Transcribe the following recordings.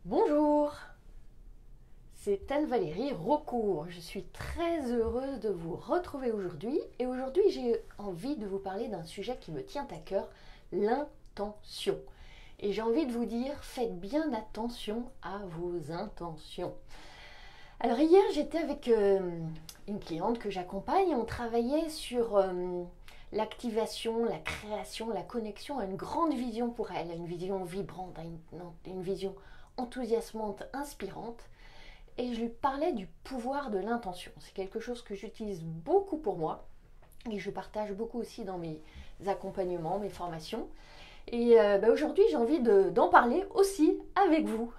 Bonjour, c'est Anne-Valérie Raucourt. Je suis très heureuse de vous retrouver aujourd'hui. Et aujourd'hui, j'ai envie de vous parler d'un sujet qui me tient à cœur, l'intention. Et j'ai envie de vous dire, faites bien attention à vos intentions. Alors hier, j'étais avec une cliente que j'accompagne. On travaillait sur l'activation, la création, la connexion à une grande vision pour elle, à une vision vibrante, à une vision enthousiasmante, inspirante. Et je lui parlais du pouvoir de l'intention. C'est quelque chose que j'utilise beaucoup pour moi et je partage beaucoup aussi dans mes accompagnements, mes formations. Et aujourd'hui, j'ai envie d'en parler aussi avec vous.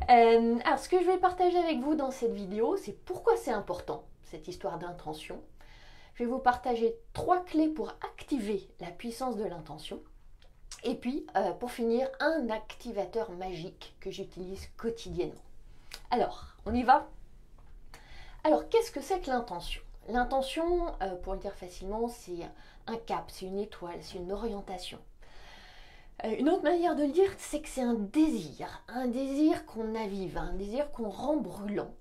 Alors, ce que je vais partager avec vous dans cette vidéo, c'est pourquoi c'est important, cette histoire d'intention. Je vais vous partager 3 clés pour activer la puissance de l'intention. Et puis, pour finir, un activateur magique que j'utilise quotidiennement. Alors, on y va? Alors, qu'est-ce que c'est que l'intention? L'intention, pour le dire facilement, c'est un cap, c'est une étoile, c'est une orientation. Une autre manière de le dire, c'est que c'est un désir qu'on avive, un désir qu'on rend brûlant.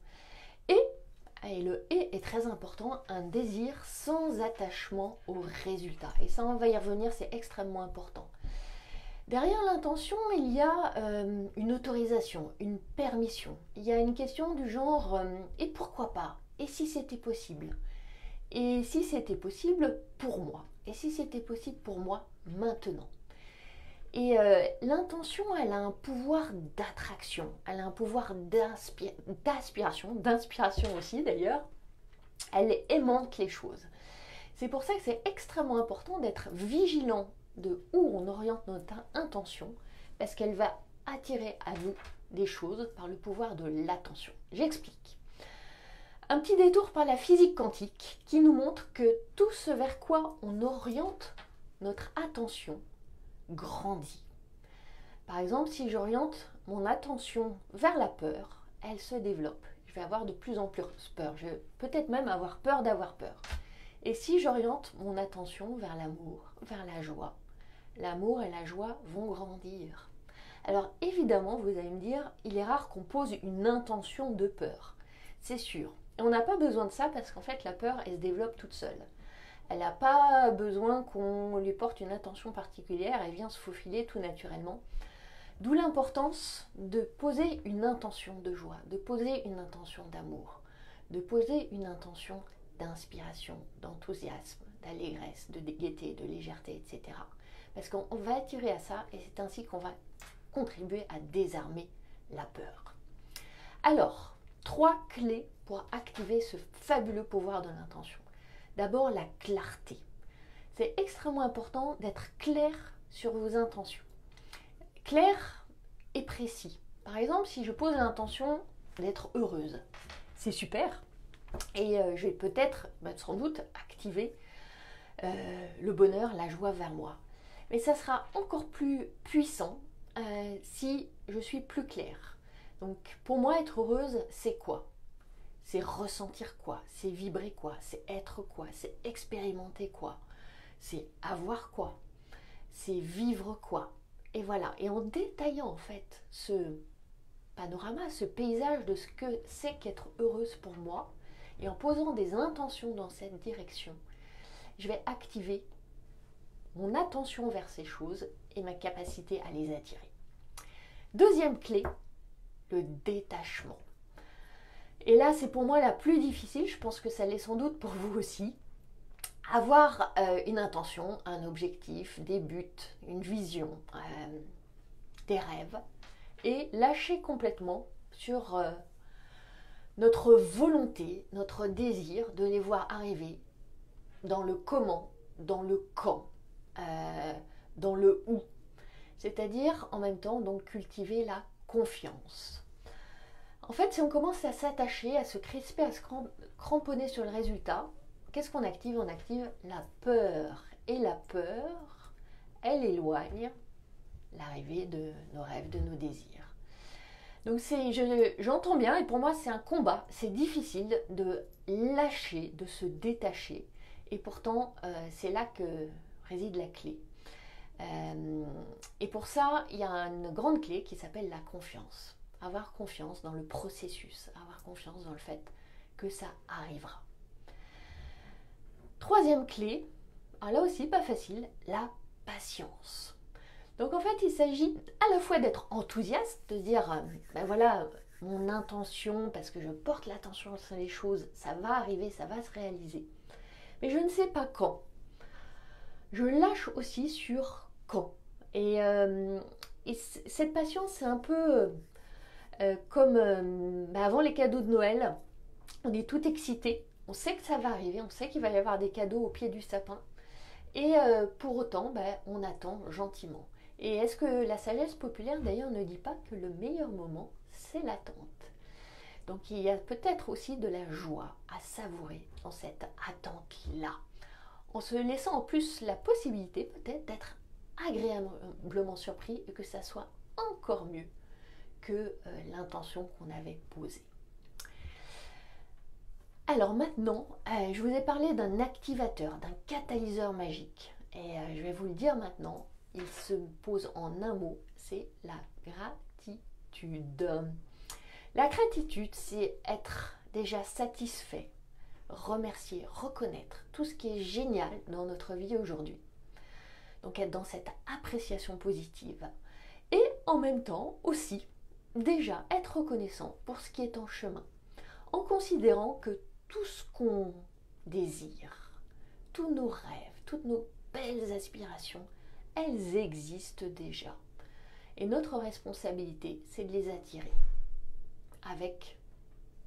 Et le et est très important, un désir sans attachement au résultat. Et ça, on va y revenir, c'est extrêmement important. Derrière l'intention, il y a une autorisation, une permission. Il y a une question du genre et pourquoi pas? Et si c'était possible? Et si c'était possible pour moi? Et si c'était possible pour moi maintenant? Et l'intention, elle a un pouvoir d'attraction, elle a un pouvoir d'inspiration aussi d'ailleurs. Elle aimante les choses. C'est pour ça que c'est extrêmement important d'être vigilant de où on oriente notre intention, parce qu'elle va attirer à nous des choses par le pouvoir de l'attention. J'explique. Un petit détour par la physique quantique qui nous montre que tout ce vers quoi on oriente notre attention grandit. Par exemple, si j'oriente mon attention vers la peur, elle se développe. Je vais avoir de plus en plus peur. Je vais peut-être même avoir peur d'avoir peur. Et si j'oriente mon attention vers l'amour, vers la joie, l'amour et la joie vont grandir. Alors évidemment, vous allez me dire, il est rare qu'on pose une intention de peur. C'est sûr. Et on n'a pas besoin de ça parce qu'en fait, la peur, elle se développe toute seule. Elle n'a pas besoin qu'on lui porte une attention particulière, elle vient se faufiler tout naturellement. D'où l'importance de poser une intention de joie, de poser une intention d'amour, de poser une intention d'inspiration, d'enthousiasme, d'allégresse, de gaieté, de légèreté, etc. Parce qu'on va attirer à ça et c'est ainsi qu'on va contribuer à désarmer la peur. Alors, 3 clés pour activer ce fabuleux pouvoir de l'intention. D'abord, la clarté. C'est extrêmement important d'être clair sur vos intentions. Clair et précis. Par exemple, si je pose l'intention d'être heureuse, c'est super. Et je vais peut-être, sans doute, activer le bonheur, la joie vers moi. Mais ça sera encore plus puissant si je suis plus claire. Donc pour moi, être heureuse, c'est quoi? C'est ressentir quoi? C'est vibrer quoi? C'est être quoi? C'est expérimenter quoi? C'est avoir quoi? C'est vivre quoi? Et voilà. Et en détaillant en fait ce panorama, ce paysage de ce que c'est qu'être heureuse pour moi, et en posant des intentions dans cette direction, je vais activer mon attention vers ces choses et ma capacité à les attirer. Deuxième clé, le détachement. Et là, c'est pour moi la plus difficile, je pense que ça l'est sans doute pour vous aussi. Avoir une intention, un objectif, des buts, une vision, des rêves, et lâcher complètement sur notre volonté, notre désir de les voir arriver dans le comment, dans le quand, dans le où. C'est-à-dire en même temps donc cultiver la confiance. En fait, si on commence à s'attacher, à se crisper, à se cramponner sur le résultat, qu'est-ce qu'on active? On active la peur. Et la peur, elle éloigne l'arrivée de nos rêves, de nos désirs. Donc j'entends bien, et pour moi c'est un combat, c'est difficile de lâcher, de se détacher. Et pourtant, c'est là que réside la clé. Et pour ça, il y a une grande clé qui s'appelle la confiance. avoir confiance dans le processus, avoir confiance dans le fait que ça arrivera. Troisième clé, alors là aussi pas facile, la patience. Donc en fait, il s'agit à la fois d'être enthousiaste, de dire, ben voilà, mon intention, parce que je porte l'attention sur les choses, ça va arriver, ça va se réaliser. Mais je ne sais pas quand. Je lâche aussi sur quand. Et cette patience, c'est un peu comme avant les cadeaux de Noël. On est tout excité, on sait que ça va arriver, on sait qu'il va y avoir des cadeaux au pied du sapin. Et pour autant, on attend gentiment. Et est-ce que la sagesse populaire, d'ailleurs, ne dit pas que le meilleur moment, c'est l'attente? Donc il y a peut-être aussi de la joie à savourer dans cette attente-là, en se laissant en plus la possibilité peut-être d'être agréablement surpris et que ça soit encore mieux que l'intention qu'on avait posée. Alors maintenant, je vous ai parlé d'un activateur, d'un catalyseur magique. Et je vais vous le dire maintenant, il se pose en un mot, c'est la gratitude. La gratitude, c'est être déjà satisfait, remercier, reconnaître tout ce qui est génial dans notre vie aujourd'hui. Donc être dans cette appréciation positive. Et en même temps aussi, déjà être reconnaissant pour ce qui est en chemin. En considérant que tout ce qu'on désire, tous nos rêves, toutes nos belles aspirations, elles existent déjà. Et notre responsabilité, c'est de les attirer avec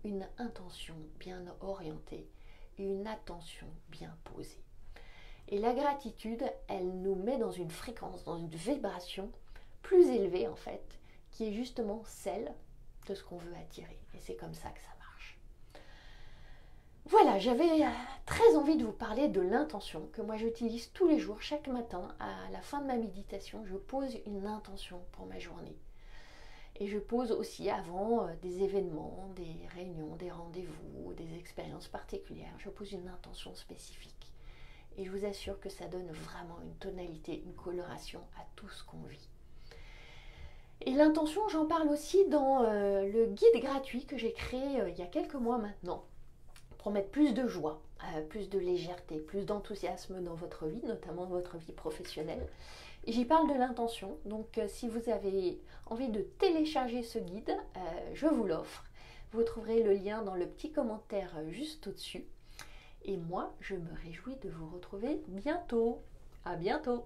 une intention bien orientée et une attention bien posée. Et la gratitude, elle nous met dans une fréquence, dans une vibration plus élevée en fait, qui est justement celle de ce qu'on veut attirer. Et c'est comme ça que ça marche. Voilà, j'avais très envie de vous parler de l'intention que moi j'utilise tous les jours, chaque matin, à la fin de ma méditation, je pose une intention pour ma journée. Et je pose aussi avant des événements, des réunions, des rendez-vous, des expériences particulières, je pose une intention spécifique. Et je vous assure que ça donne vraiment une tonalité, une coloration à tout ce qu'on vit. Et l'intention, j'en parle aussi dans le guide gratuit que j'ai créé il y a quelques mois maintenant, pour mettre plus de joie, plus de légèreté, plus d'enthousiasme dans votre vie, notamment votre vie professionnelle. Et j'y parle de l'intention, donc si vous avez envie de télécharger ce guide, je vous l'offre. Vous trouverez le lien dans le petit commentaire juste au-dessus. Et moi, je me réjouis de vous retrouver bientôt. À bientôt!